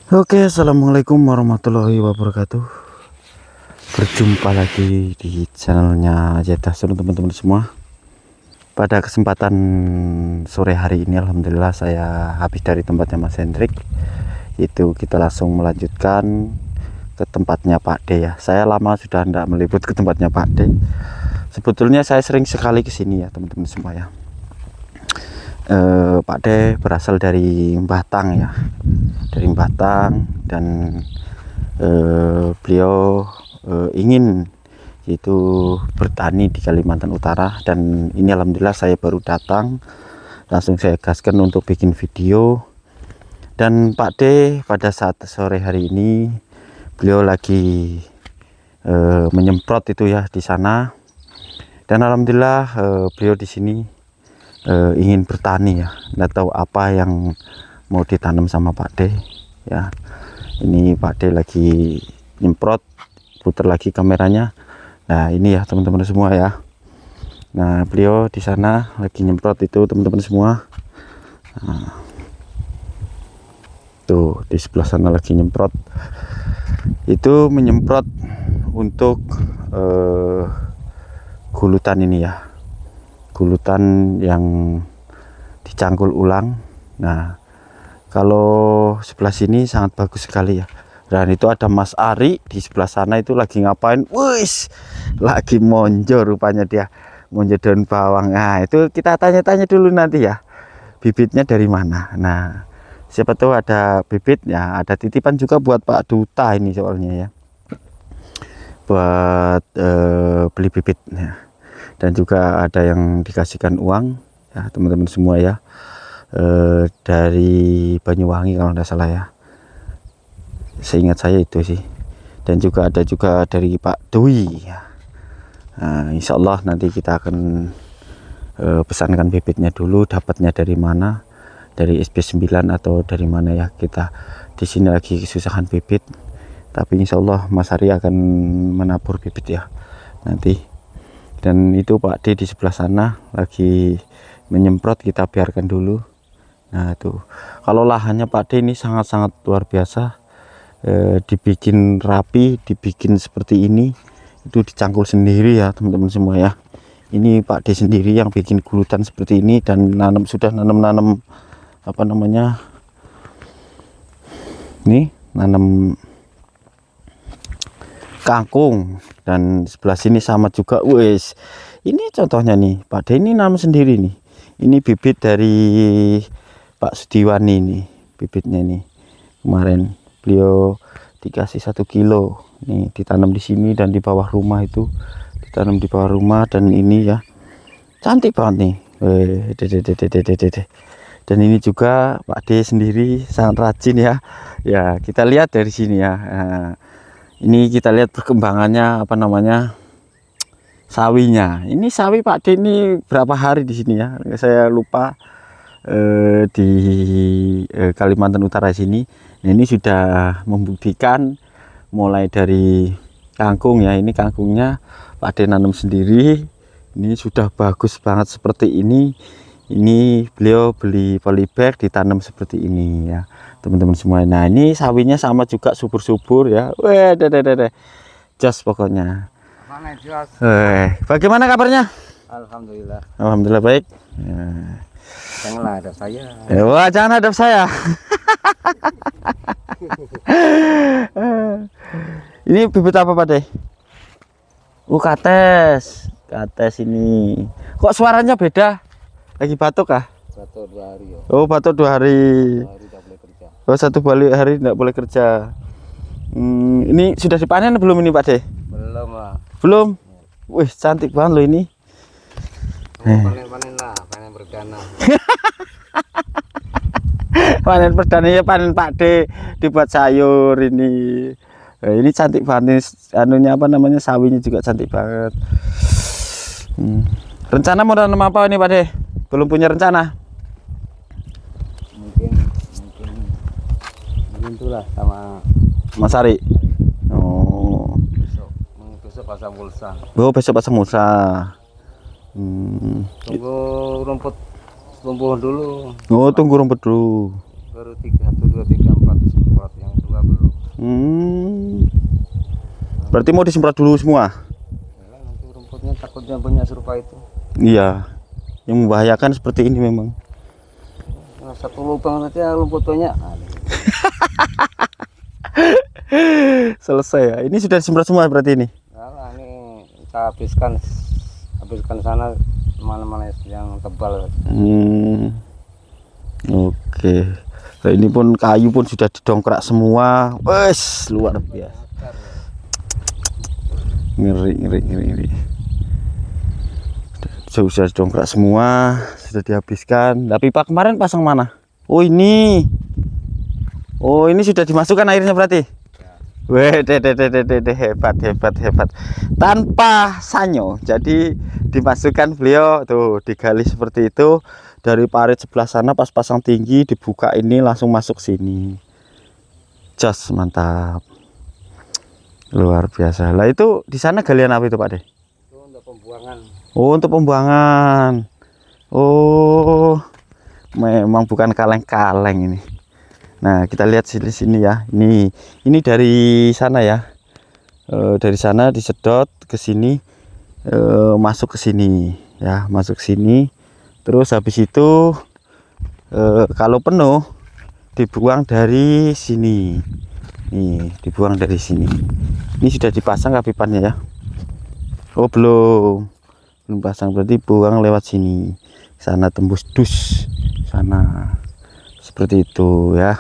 Oke, assalamualaikum warahmatullahi wabarakatuh. Berjumpa lagi di channelnya Jethasun teman-teman semua. Pada kesempatan sore hari ini, alhamdulillah saya habis dari tempatnya Mas Hendrik. Itu kita langsung melanjutkan ke tempatnya Pak D ya. Saya lama sudah tidak meliput ke tempatnya Pak D. Sebetulnya saya sering sekali ke sini ya teman-teman semua ya. Pak D berasal dari Batang ya, dari Batang, dan beliau ingin itu bertani di Kalimantan Utara, dan ini alhamdulillah saya baru datang, langsung saya gaskan untuk bikin video. Dan Pak D pada saat sore hari ini beliau lagi menyemprot itu ya di sana, dan alhamdulillah beliau di sini ingin bertani ya, nggak tahu apa yang mau ditanam sama Pak D ya. Ini Pak D lagi nyemprot, putar lagi kameranya. Nah ini ya teman-teman semua ya. Nah beliau di sana lagi nyemprot itu teman-teman semua. Nah, tuh di sebelah sana lagi nyemprot. Itu menyemprot untuk gulutan ini ya, gulutan yang dicangkul ulang. Nah kalau sebelah sini sangat bagus sekali ya. Dan itu ada Mas Ari di sebelah sana itu lagi ngapain? Wis, lagi monjo rupanya dia, monjo daun bawang. Nah itu kita tanya-tanya dulu nanti ya, bibitnya dari mana. Nah siapa tahu ada bibitnya, ada titipan juga buat Pak Duta ini soalnya ya, buat beli bibitnya. Dan juga ada yang dikasihkan uang ya teman-teman semua ya, dari Banyuwangi kalau tidak salah ya, seingat saya itu sih. Dan juga ada juga dari Pak Dwi ya. Nah, insya Allah nanti kita akan pesankan bibitnya dulu, dapatnya dari mana, dari SB9 atau dari mana ya. Kita di sini lagi kesusahan bibit, tapi insya Allah Mas Ari akan menabur bibit ya nanti. Dan itu Pak D di sebelah sana lagi menyemprot, kita biarkan dulu. Nah tuh kalau lahannya Pak D ini sangat-sangat luar biasa, dibikin rapi, dibikin seperti ini, itu dicangkul sendiri ya teman-teman semua ya. Ini Pak D sendiri yang bikin gulutan seperti ini, dan sudah nanam apa namanya, nih nanam kangkung. Dan sebelah sini sama juga. Wes, ini contohnya nih Pak D ini nanam sendiri nih. Ini bibit dari Pak Sudiwani nih, bibitnya nih kemarin beliau dikasih 1 kilo nih, ditanam di sini dan di bawah rumah, itu ditanam di bawah rumah. Dan ini ya cantik banget nih. Dan ini juga Pak D sendiri sangat rajin ya. Ya kita lihat dari sini ya. Nah, ini kita lihat perkembangannya, apa namanya, sawinya. Ini sawi Pak D ini berapa hari di sini ya, saya lupa, di Kalimantan Utara sini. Nah, ini sudah membuktikan mulai dari kangkung ya. Ini kangkungnya Pak D nanam sendiri, ini sudah bagus banget seperti ini. Ini beliau beli polybag, ditanam seperti ini ya teman-teman semua. Nah ini sawinya sama juga, subur-subur ya. Wah, jos pokoknya. Bagaimana kabarnya? Alhamdulillah. Alhamdulillah baik ya. Janganlah hadap saya. Wah, jangan hadap saya. Ini bibit apa Pak De? Kates. Kates ini. Kok suaranya beda? Lagi batuk kah? Batuk 2 hari ya. Oh, batuk 2 hari. 2 hari tidak boleh kerja. Oh, 1 hari tidak boleh kerja. Ini sudah dipanen belum ini Pak De? Belum lah. Belum? Wih, cantik banget loh ini. Panen lah, panen perdana. Panen perdana ya, panen Pak D, dibuat sayur ini. Ini cantik banget, anunya apa namanya, sawinya juga cantik banget. Rencana mau tanam apa ini Pak D? Belum punya rencana? Mungkin itulah sama Mas Ari. Oh. besok pasang mulsa. Oh, besok pasang mulsa. Tunggu rumput tumbuh dulu. Oh, tunggu rumput dulu. Baru 3, 1, 2, 3, 4 semprot, yang 2 belum. Berarti mau disemprot dulu semua? Ya, nanti rumputnya takutnya banyak serupa itu. Iya. Yang membahayakan seperti ini memang. Nah, satu lubang saja rumput banyak. Selesai ya. Ini sudah disemprot semua berarti ini. Nah, ini kita habiskan sana mana-mana yang tebal. Oke. Nah, ini pun kayu pun sudah didongkrak semua. Wes, luar biasa. Ngeri. Sudah didongkrak semua, sudah dihabiskan. Tapi Pak kemarin pasang mana? Oh ini. Oh ini sudah dimasukkan airnya berarti. Weh, hebat. Tanpa sanyo. Jadi dimasukkan beliau tuh, digali seperti itu. Dari parit sebelah sana pas pasang tinggi dibuka ini langsung masuk sini. Jos, mantap. Luar biasa. Lah itu di sana galian apa itu Pak De? Itu untuk pembuangan. Oh, untuk pembuangan. Oh, memang bukan kaleng-kaleng ini. Nah, kita lihat sini ya. Ini dari sana ya. Dari sana disedot ke sini, masuk ke sini ya, masuk sini. Terus habis itu kalau penuh dibuang dari sini. Nih, dibuang dari sini. Ini sudah dipasang pipannya ya. Oh, belum pasang, berarti buang lewat sini. Sana tembus dus sana. Seperti itu ya.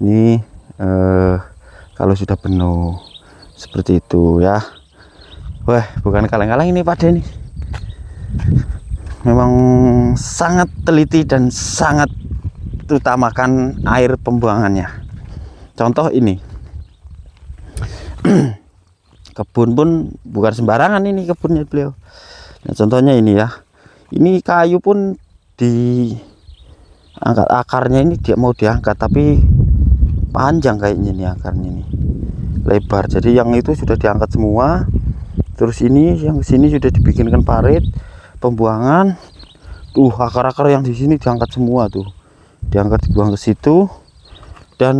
Ini kalau sudah penuh seperti itu ya. Wah, bukan kaleng-kaleng ini Pak De nih. Memang sangat teliti dan sangat utamakan air pembuangannya. Contoh ini. Kebun pun bukan sembarangan ini kebunnya beliau. Nah, contohnya ini ya. Ini kayu pun diangkat akarnya, ini dia mau diangkat tapi panjang kayaknya nih akarnya nih. Lebar. Jadi yang itu sudah diangkat semua. Terus ini yang sini sudah dibikinkan parit pembuangan. Tuh akar-akar yang di sini diangkat semua tuh. Diangkat dibuang ke situ. Dan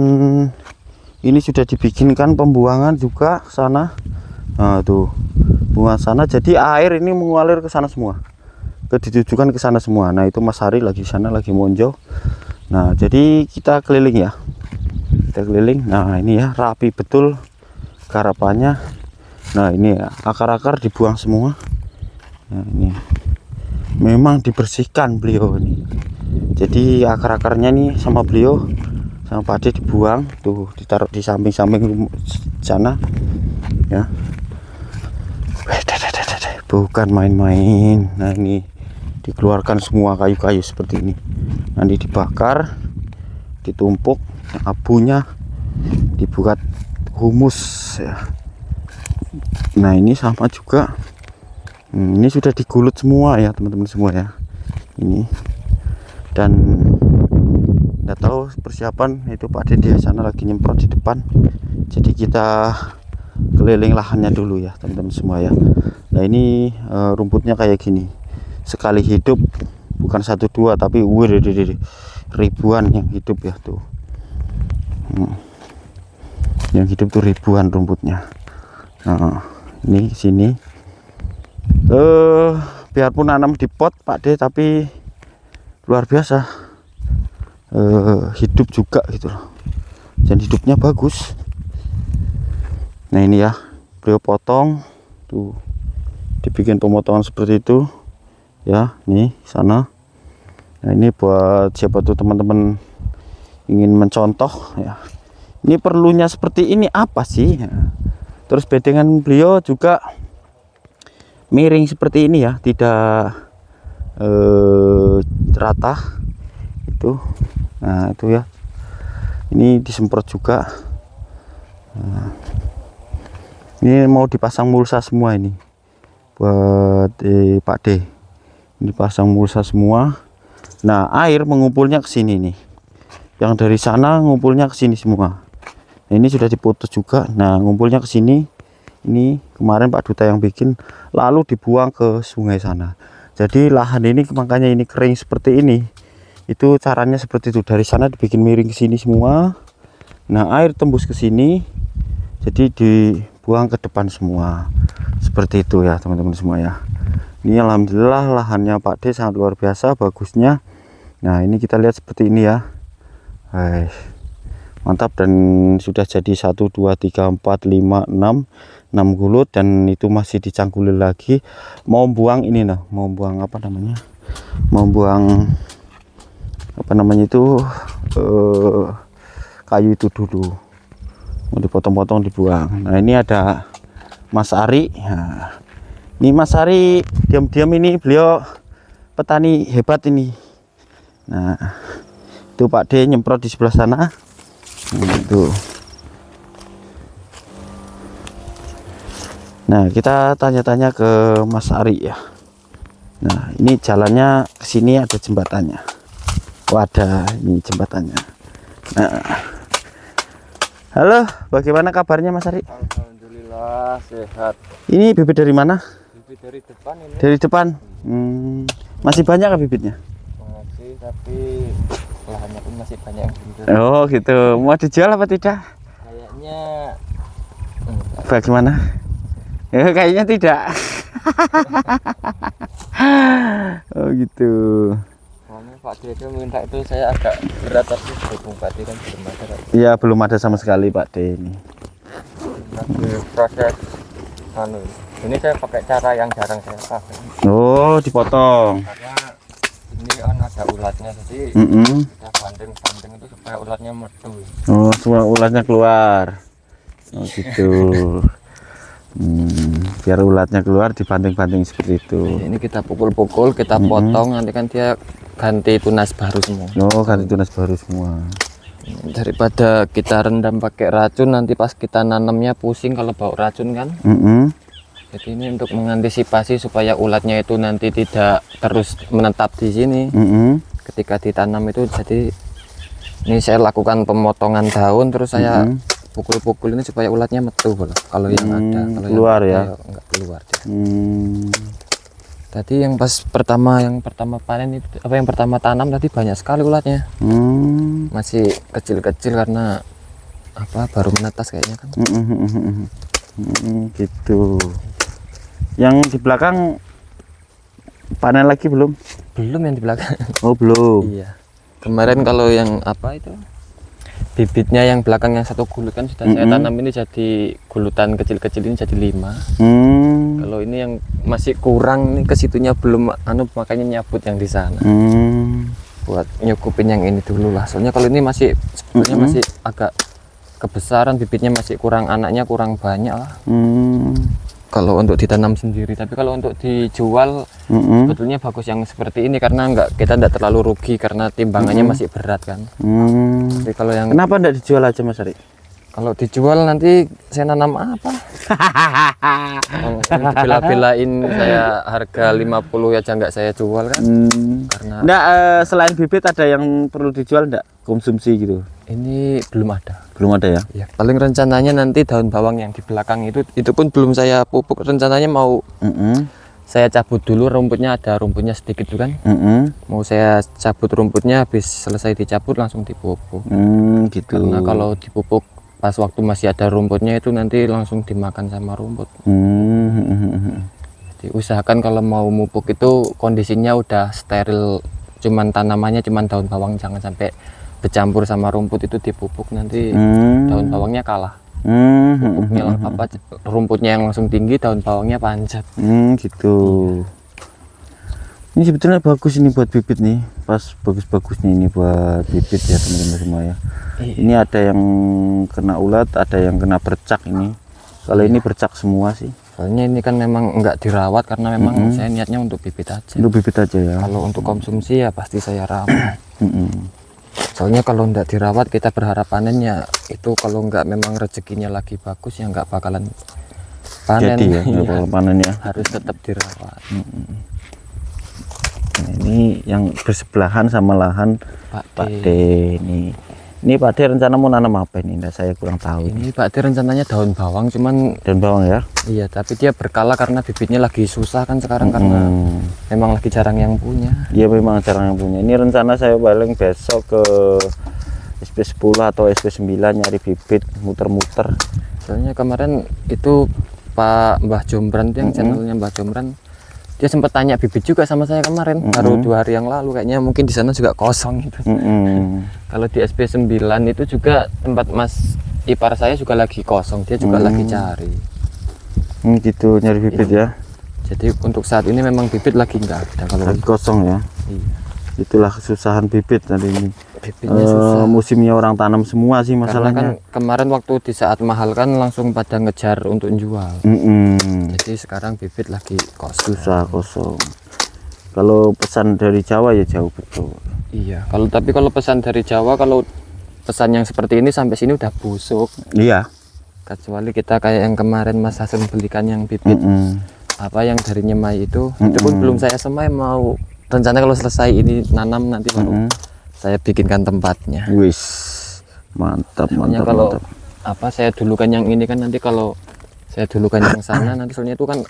ini sudah dibikinkan pembuangan juga sana. Nah, tuh. Buang sana, jadi air ini mengalir ke sana semua. Ditujukan ke sana semua. Nah, itu Mas Hari lagi sana lagi monjo. Nah, jadi kita keliling ya. Kita keliling. Nah, ini ya rapi betul garapannya. Nah, ini ya, akar-akar dibuang semua. Nah, ini memang dibersihkan beliau ini. Jadi akar-akarnya nih sama beliau sama Pak De dibuang tuh, ditaruh di samping-samping sana ya. Bukan main-main. Nah, ini dikeluarkan semua kayu-kayu seperti ini. Nanti dibakar, ditumpuk, abunya dibuat humus ya. Nah, ini sama juga. Ini sudah digulut semua ya teman-teman semua ya. Ini dan nggak tahu persiapan itu Pak De di sana lagi nyemprot di depan. Jadi kita keliling lahannya dulu ya teman-teman semua ya. Nah, ini rumputnya kayak gini. Sekali hidup bukan 1 2 tapi ribuan yang hidup ya tuh. Yang hidup tuh ribuan rumputnya. Nah, ini sini biarpun nanam di pot Pak De tapi luar biasa, hidup juga gitu loh, dan hidupnya bagus. Nah, ini ya beliau potong tuh, dibikin pemotongan seperti itu ya. Nih sana. Nah, ini buat siapa tuh teman-teman ingin mencontoh ya, ini perlunya seperti ini apa sih ya. Terus bedengan beliau juga miring seperti ini ya, tidak rata itu. Nah, itu ya, ini disemprot juga. Nah, ini mau dipasang mulsa semua ini buat Pak De. Ini pasang mulsa semua. Nah, air mengumpulnya ke sini nih, yang dari sana ngumpulnya ke sini semua. Nah, ini sudah diputus juga. Nah, ngumpulnya ke sini. Ini kemarin Pak Duta yang bikin, lalu dibuang ke sungai sana. Jadi lahan ini makanya ini kering seperti ini. Itu caranya seperti itu. Dari sana dibikin miring ke sini semua. Nah, air tembus ke sini. Jadi dibuang ke depan semua. Seperti itu ya, teman-teman semua ya. Ini alhamdulillah lahannya Pak D sangat luar biasa bagusnya. Nah, ini kita lihat seperti ini ya. Mantap, dan sudah jadi 1 2 3 4 5 6 gulut, dan itu masih dicangkuli lagi. Mau buang ini nah, mau buang apa namanya? Mau buang apa namanya itu kayu itu dulu. Mau dipotong-potong dibuang. Nah, ini ada Mas Ari. Nah, ini Mas Ari diam-diam ini beliau petani hebat ini. Nah, itu Pak D nyemprot di sebelah sana. Itu. Nah, kita tanya-tanya ke Mas Ari ya. Nah, ini jalannya ke sini ada jembatannya. Wadah, ini jembatannya. Nah, halo, bagaimana kabarnya Mas Ari? Alhamdulillah sehat. Ini bibit dari mana? Bibit dari depan ini. Dari depan. Masih banyak kan bibitnya? Masih, tapi lahannya pun masih banyak yang belum. Oh gitu. Mau dijual apa tidak? Kayaknya Bagaimana? Ya, kayaknya tidak. Oh gitu. soalnya Pak Dede minta itu saya agak berat, tapi berhubung Pak Dede kan belum ada. Iya, belum ada sama sekali Pak D ini. Masih proses ini saya pakai cara yang jarang saya pakai, Oh, dipotong. karena ini kan ada ulatnya, jadi kita banting itu supaya ulatnya metu. Oh, semua ulatnya keluar. Oh gitu. Biar ulatnya keluar dibanting-banting seperti itu. Ini kita pukul-pukul, kita potong, nanti kan dia ganti tunas baru semua. Oh, ganti tunas baru semua. Daripada kita rendam pakai racun, nanti pas kita nanamnya pusing kalau bau racun kan. Jadi ini untuk mengantisipasi supaya ulatnya itu nanti tidak terus menetap di sini. Ketika ditanam itu, jadi ini saya lakukan pemotongan daun, terus saya pukul-pukul ini supaya ulatnya metu kalau yang ada. Kalau keluar yang ya? Enggak keluar. Tadi yang pertama panen itu, apa yang pertama tanam tadi banyak sekali ulatnya. Masih kecil-kecil karena apa, baru menetas kayaknya kan. Gitu. Yang di belakang panen lagi belum? Belum yang di belakang. Oh, belum. Iya. Kemarin kalau yang apa itu, bibitnya yang belakang yang satu gulut kan sudah saya tanam, ini jadi gulutan kecil-kecil ini jadi 5. Kalau ini yang masih kurang nih, ke situnya belum makanya nyabut yang di sana. Buat nyukupin yang ini dulu lah. Soalnya kalau ini masih sebetulnya masih agak kebesaran, bibitnya masih kurang, anaknya kurang banyak lah. Kalau untuk ditanam sendiri, tapi kalau untuk dijual sebetulnya bagus yang seperti ini, karena kita tidak terlalu rugi karena timbangannya masih berat kan. Tapi kalau yang Kenapa enggak dijual aja Mas Ari? kalau dijual nanti saya nanam apa? Bela-belain saya harga 50 aja nggak saya jual kan. Karena enggak, selain bibit ada yang perlu dijual enggak? Konsumsi gitu. ini belum ada. Belum ada ya? Ya, paling rencananya nanti daun bawang yang di belakang itu pun belum saya pupuk, rencananya mau saya cabut dulu rumputnya, ada rumputnya sedikit tuh kan. Mau saya cabut rumputnya, habis selesai dicabut langsung dipupuk. Gitu. Karena kalau dipupuk pas waktu masih ada rumputnya itu nanti langsung dimakan sama rumput. Jadi usahakan kalau mau mupuk itu kondisinya udah steril, cuman tanamannya cuman daun bawang, jangan sampai bercampur sama rumput itu dipupuk, nanti daun bawangnya kalah. Pupuknya apa, rumputnya yang langsung tinggi, daun bawangnya panjat. Gitu. Ini sebetulnya bagus ini buat bibit nih, pas bagus-bagusnya ini buat bibit ya teman-teman semua ya. Ini ada yang kena ulat, ada yang kena bercak ini. Kalau ini bercak semua sih. Soalnya ini kan memang enggak dirawat, karena memang saya niatnya untuk bibit aja. Untuk bibit aja ya. Kalau untuk konsumsi ya pasti saya rawat. Soalnya kalau enggak dirawat, kita berharap panennya itu kalau enggak memang rezekinya lagi bagus ya enggak bakalan panen. Jadi ya, enggak bakal panen ya. Harus tetap dirawat. Nah, ini yang bersebelahan sama lahan Pak D ini. Ini Pak De rencana mau nanam apa ini? Nggak, saya kurang tahu. Ini Pak De rencananya daun bawang, cuman Daun bawang ya? iya, tapi dia berkala karena bibitnya lagi susah kan sekarang karena memang lagi jarang yang punya. Iya memang jarang yang punya. Ini rencana saya paling besok ke SP10 atau SP9 nyari bibit, muter-muter. Soalnya kemarin itu Pak Mbah Jombran tuh yang channelnya Mbah Jombran, dia sempat tanya bibit juga sama saya kemarin, baru 2 hari yang lalu, kayaknya mungkin di sana juga kosong gitu. Kalau di SP9 itu juga tempat Mas ipar saya juga lagi kosong, dia juga lagi cari. Gitu nyari bibit ya. Jadi untuk saat ini memang bibit lagi nggak ada. Kalau Lagi kosong ya. iya. Itulah kesusahan bibit tadi ini. Bibitnya susah. Musimnya orang tanam semua sih Karena masalahnya. kan kemarin waktu di saat mahal kan langsung pada ngejar untuk jual. Jadi sekarang bibit lagi kosong. Susah kosong. Kalau pesan dari Jawa ya jauh betul. Iya. Tapi kalau pesan dari Jawa, kalau pesan yang seperti ini sampai sini udah busuk. Iya. Kecuali kita kayak yang kemarin Mas Hasan belikan yang bibit apa yang dari Nyemai itu pun belum saya semai, mau rencana kalau selesai ini nanam nanti baru saya bikinkan tempatnya. Wis. Mantap, Soalnya mantap, kalau mantap. apa saya dulukan yang ini kan nanti kalau saya dulukan yang sana nanti soalnya itu kan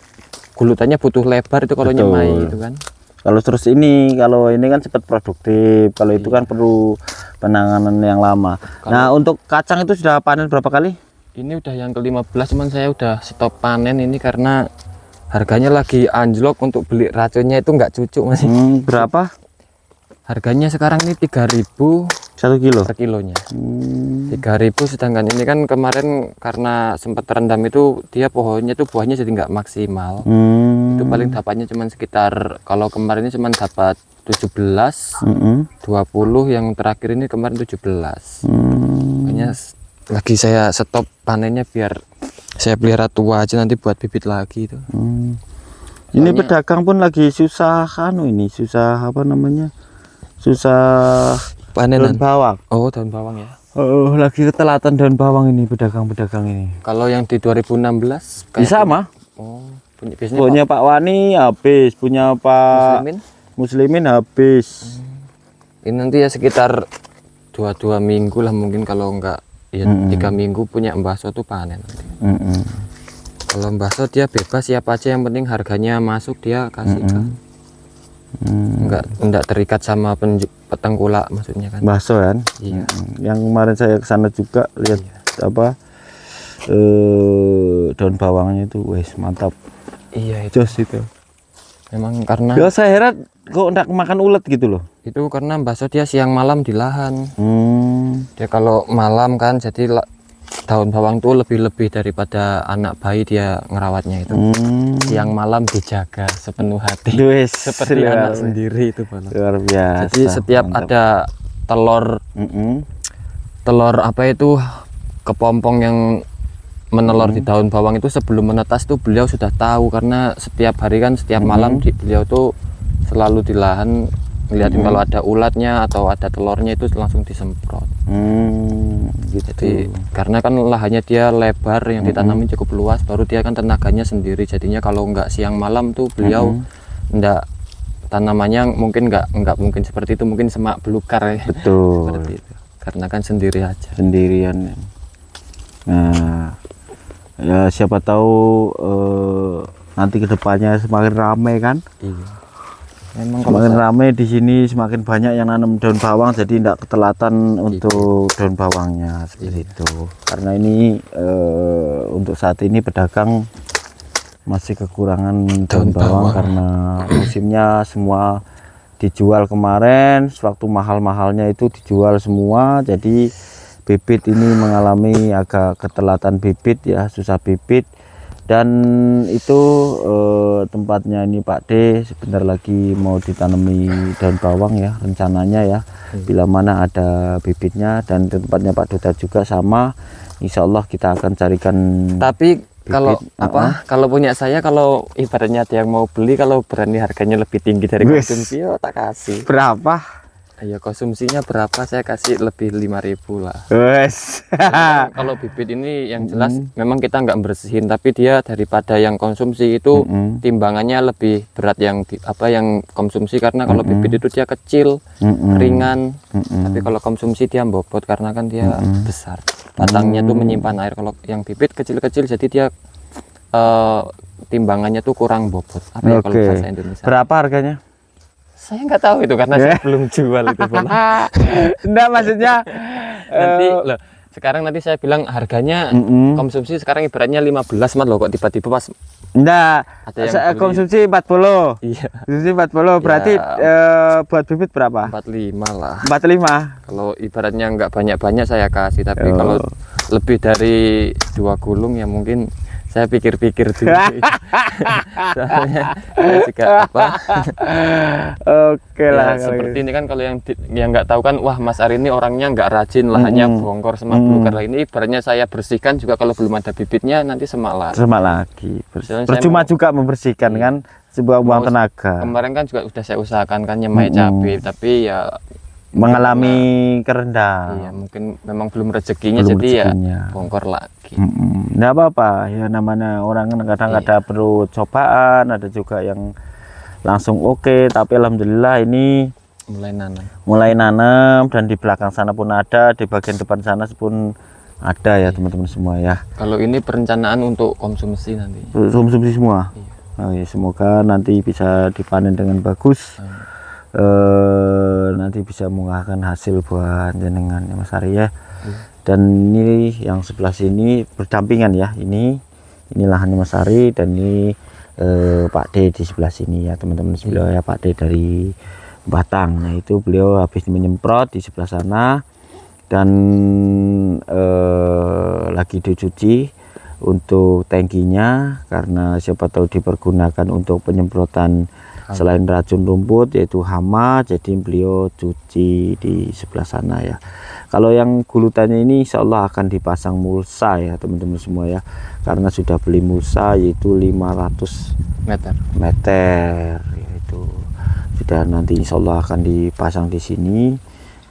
gulutannya butuh lebar itu kalau Betul. Nyemai itu kan. Kalau terus kalau ini kan cepat produktif. Kalau itu kan perlu penanganan yang lama. Nah, untuk kacang itu sudah panen berapa kali? Ini udah yang ke-15, cuman saya udah stop panen ini karena harganya lagi anjlok. Untuk beli racunnya itu nggak cucuk masih. Berapa? Harganya sekarang ini 3.000 1 kilo. per kilonya. 3.000, sedangkan ini kan kemarin karena sempat terendam itu dia pohonnya tuh buahnya jadi nggak maksimal. Itu paling dapatnya cuman sekitar, kalau kemarin ini cuman dapat 17, 20, yang terakhir ini kemarin 17. Makanya lagi saya stop panennya biar saya pelihara tua aja nanti buat bibit lagi itu. Ini pedagang pun lagi susah ini susah apa namanya? Susah Panenan. daun bawang. Oh, daun bawang ya. Lagi ketelatan daun bawang ini pedagang-pedagang ini. Kalau yang di 2016 Ini sama. Oh, biasanya Punya Pak Wani habis, punya Pak Muslimin habis. Ini nanti ya sekitar 2 minggu lah mungkin, kalau enggak ya 3 minggu punya Mbah So tuh panen nanti. Kalau Mbah So dia bebas siapa aja, yang penting harganya masuk dia kasihkan. Enggak terikat sama petengkulak maksudnya kan. Bakso kan? Iya. Yang kemarin saya kesana juga lihat apa daun bawangnya itu, wes mantap. Iya itu. Jos itu. Memang karena Ya saya heran kok enggak makan ulet gitu loh. itu karena Mbah So dia siang malam di lahan. Dia kalau malam kan jadi daun bawang tuh lebih daripada anak bayi dia ngerawatnya itu. Siang malam dijaga sepenuh hati. Wes, Seperti anak sendiri itu Bang. luar biasa. Jadi setiap mantap. ada telur apa itu kepompong yang menelur di daun bawang itu, sebelum menetas tuh beliau sudah tahu, karena setiap hari kan setiap malam beliau tuh selalu di lahan ngeliatin kalau ada ulatnya atau ada telurnya itu langsung disemprot. Gitu. Jadi karena kan lahannya dia lebar, yang ditanamin cukup luas, baru dia kan tenaganya sendiri, jadinya kalau nggak siang malam tuh beliau nggak, tanamannya mungkin nggak mungkin seperti itu, mungkin semak belukar ya. Betul. Seperti itu. Karena kan sendiri aja. Sendirian. Nah, ya siapa tahu nanti kedepannya semakin ramai kan? Iya. Memang kalau Semakin ramai di sini, semakin banyak yang nanam daun bawang, jadi tidak ketelatan untuk daun bawangnya seperti itu. Karena ini untuk saat ini pedagang masih kekurangan daun bawang karena musimnya semua dijual kemarin, sewaktu mahal-mahalnya itu dijual semua, jadi bibit ini mengalami agak ketelatan bibit ya, susah bibit. Dan itu tempatnya ini Pak D sebentar lagi mau ditanami daun bawang ya rencananya ya, bila mana ada bibitnya. Dan tempatnya Pak Duta juga sama, insya Allah kita akan carikan. Tapi bibit. kalau kalau punya saya, kalau ibaratnya ada yang mau beli, kalau berani harganya lebih tinggi dari konsumsi, tak kasih. Berapa? Ya konsumsinya berapa saya kasih lebih 5.000 lah. Wes. Kalau bibit ini yang jelas memang kita nggak bersihin, tapi dia daripada yang konsumsi itu timbangannya lebih berat yang yang konsumsi, karena kalau bibit itu dia kecil, ringan, tapi kalau konsumsi dia bobot karena kan dia besar. Batangnya tuh menyimpan air. Kalau yang bibit kecil-kecil jadi dia timbangannya tuh kurang bobot. Apa ya kalau bahasa Indonesia? Berapa harganya? Saya nggak tahu itu karena saya belum jual itu bola. Enggak, maksudnya Nanti loh, sekarang nanti saya bilang harganya konsumsi sekarang ibaratnya 15 mat loh, kok tiba-tiba pas enggak ada yang konsumsi 40. Iya. Konsumsi 40 berarti buat bibit berapa? 45 lah. 45. Kalau ibaratnya nggak banyak-banyak saya kasih, tapi kalau lebih dari 2 gulung ya mungkin saya pikir-pikir dulu. Soalnya saya juga Oke lah. seperti ini kan, kalau yang nggak tahu kan, wah Mas Ari ini orangnya nggak rajin, lahannya bongkor semak belukar lah. Ini ibaratnya saya bersihkan juga kalau belum ada bibitnya nanti semak lagi. Percuma juga membersihkan kan, sebuah uang tenaga. Kemarin kan juga udah saya usahakan kan nyemai cabai, tapi ya mengalami kerendahan. Iya, mungkin memang belum rezekinya, jadi ya bongkor lagi. Nggak apa-apa ya, namanya orang kan kadang-kadang perlu cobaan, ada juga yang langsung oke, tapi alhamdulillah ini mulai nanam dan di belakang sana pun ada, di bagian depan sana pun ada ya teman-teman semua ya. Kalau ini perencanaan untuk konsumsi nanti. Konsumsi semua. Iya. Semoga nanti bisa dipanen dengan bagus. Nanti bisa menguahkan hasil buat jenengan ya Mas Ari ya. Dan ini yang sebelah sini berdampingan ya, ini lahannya Mas Ari, dan ini Pak D di sebelah sini ya teman-teman. Beliau ya Pak D dari Batang. Nah itu beliau habis menyemprot di sebelah sana dan lagi dicuci untuk tangkinya, karena siapa tahu dipergunakan untuk penyemprotan selain racun rumput yaitu hama, jadi beliau cuci di sebelah sana ya. Kalau yang gulutannya ini insya Allah akan dipasang mulsa ya teman-teman semua ya, karena sudah beli mulsa yaitu 500 meter yaitu sudah nanti insya Allah akan dipasang di sini.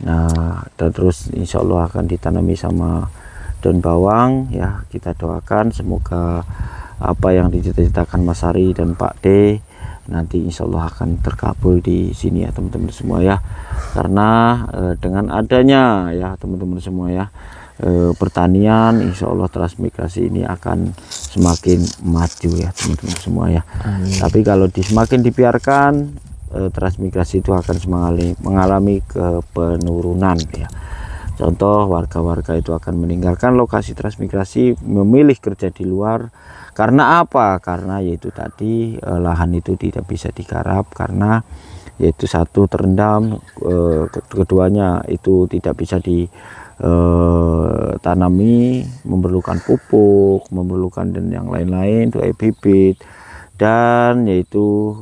Nah dan terus insya Allah akan ditanami sama daun bawang ya. Kita doakan semoga apa yang dicita-citakan Mas Ari dan Pak D nanti insya Allah akan terkabul di sini ya teman-teman semua ya, karena dengan adanya ya teman-teman semua ya pertanian insya Allah transmigrasi ini akan semakin maju ya teman-teman semua ya. Tapi kalau semakin dibiarkan transmigrasi itu akan mengalami penurunan ya. Contoh, warga-warga itu akan meninggalkan lokasi transmigrasi, memilih kerja di luar. Karena apa? Karena yaitu tadi lahan itu tidak bisa digarap, karena yaitu satu terendam, keduanya itu tidak bisa ditanami, memerlukan pupuk, memerlukan dan yang lain-lain, bibit, dan yaitu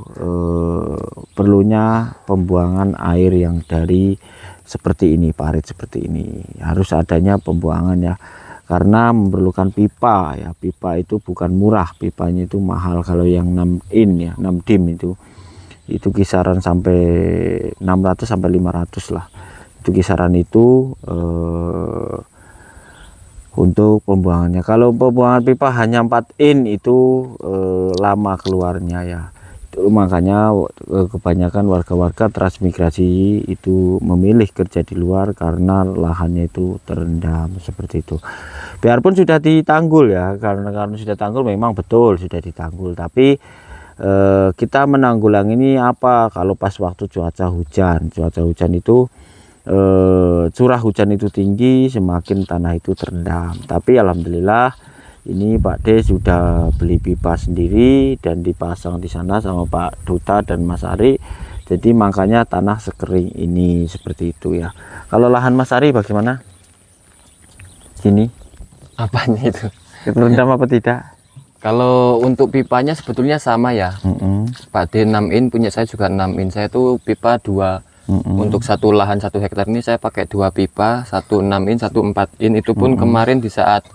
perlunya pembuangan air yang dari seperti ini, parit seperti ini, harus adanya pembuangan ya, karena memerlukan pipa ya. Pipa itu bukan murah, pipanya itu mahal. Kalau yang 6 in ya, 6 dim itu kisaran sampai 600 sampai 500 lah, itu kisaran itu untuk pembuangannya. Kalau pembuangan pipa hanya 4 in itu lama keluarnya ya. Makanya kebanyakan warga-warga transmigrasi itu memilih kerja di luar karena lahannya itu terendam seperti itu. Biarpun sudah ditanggul ya, karena sudah tanggul memang betul sudah ditanggul, tapi kita menanggulangi ini apa? Kalau pas waktu cuaca hujan itu curah hujan itu tinggi, semakin tanah itu terendam. Tapi alhamdulillah ini Pak D sudah beli pipa sendiri dan dipasang di sana sama Pak Duta dan Mas Ari. Jadi makanya tanah sekering ini seperti itu ya. Kalau lahan Mas Ari bagaimana? Sini. Apanya itu? Terendam apa tidak? Kalau untuk pipanya sebetulnya sama ya. Pak D 6 in, punya saya juga 6 in. Saya tuh pipa 2. Untuk satu lahan 1 hektar ini saya pakai 2 pipa, satu 6 in, satu 4 in. Itu pun kemarin di saat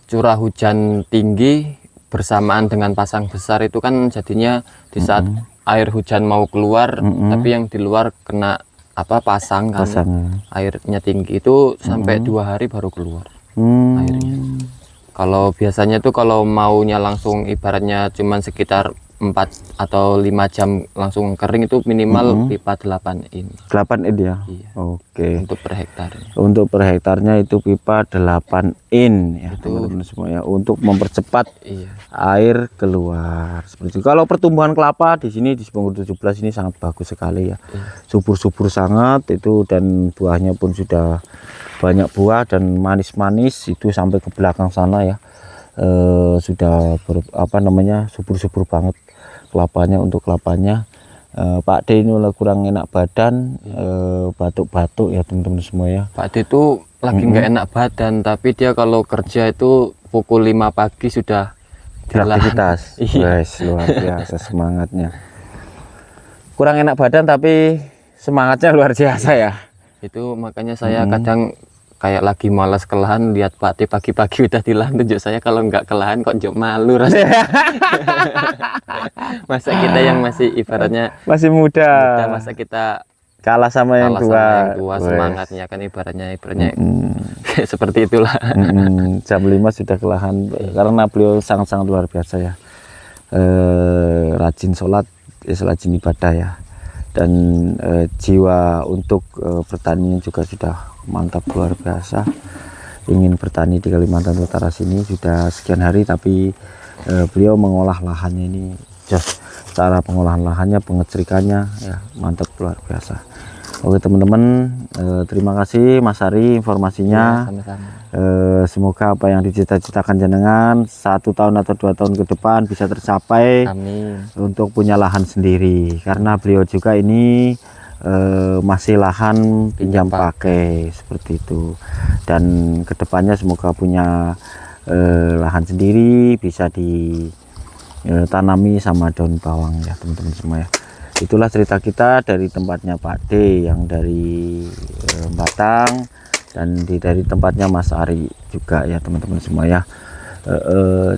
curah hujan tinggi bersamaan dengan pasang besar itu kan jadinya di saat air hujan mau keluar, tapi yang di luar kena pasang kan, pasang. airnya tinggi itu sampai 2 hari baru keluar airnya. Kalau biasanya tuh kalau maunya langsung ibaratnya cuman sekitar 4 atau 5 jam langsung kering itu minimal pipa 8 in. 8 in ya. Iya. Oke. Untuk per hektar. Untuk per hektarnya itu pipa 8 in ya teman-teman semua ya, untuk mempercepat air keluar seperti itu. Kalau pertumbuhan kelapa di sini di Sibonggor 17 ini sangat bagus sekali ya. Subur-subur sangat itu, dan buahnya pun sudah banyak buah dan manis-manis itu sampai ke belakang sana ya. Sudah subur-subur banget kelapanya. Untuk kelapanya Pak D ini kurang enak badan, batuk-batuk ya teman-teman semua ya. Pak D itu lagi nggak enak badan, tapi dia kalau kerja itu pukul 5 pagi sudah beraktivitas. Wes, luar biasa semangatnya. Kurang enak badan tapi semangatnya luar biasa ya. Itu makanya saya kadang kayak lagi malas kelahan, lihat Pak D pagi-pagi udah di lahan, tunjuk saya kalau nggak kelahan kok jok malu rasanya. Masa kita yang masih ibaratnya masih muda, masa kita kalah sama yang tua, semangatnya kan ibaratnya seperti itulah. Jam 5 sudah kelahan karena beliau sangat-sangat luar biasa ya. Rajin sholat, rajin ibadah ya, dan jiwa untuk pertanian juga sudah mantap luar biasa. Ingin bertani di Kalimantan Utara sini sudah sekian hari, tapi beliau mengolah lahannya ini just cara pengolahan lahannya, pengecerikannya ya mantap luar biasa. Oke teman-teman, terima kasih Mas Ari informasinya. Sama-sama. Semoga apa yang dicita-citakan jenengan 1 tahun atau 2 tahun ke depan bisa tercapai. Amin. Untuk punya lahan sendiri, karena beliau juga ini masih lahan pinjam pakai seperti itu, dan kedepannya semoga punya lahan sendiri bisa ditanami sama daun bawang ya teman-teman semua ya. Itulah cerita kita dari tempatnya Pak D yang dari Batang, dan dari tempatnya Mas Ari juga ya teman-teman semua ya.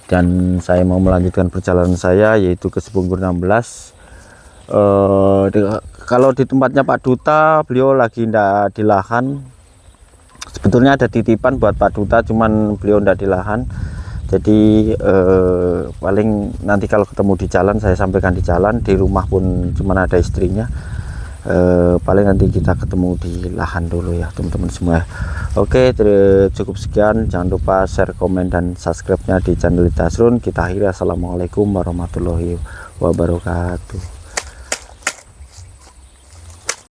Dan saya mau melanjutkan perjalanan saya yaitu ke Sibonggor 16. Kalau di tempatnya Pak Duta, beliau lagi ndak di lahan. Sebetulnya ada titipan buat Pak Duta, cuman beliau ndak di lahan. Jadi paling nanti kalau ketemu di jalan saya sampaikan di jalan. Di rumah pun cuman ada istrinya. Paling nanti kita ketemu di lahan dulu ya teman-teman semua. Oke, cukup sekian. Jangan lupa share, komen, dan subscribe-nya di channel Dasrun. Kita akhiri. Assalamualaikum warahmatullahi wabarakatuh.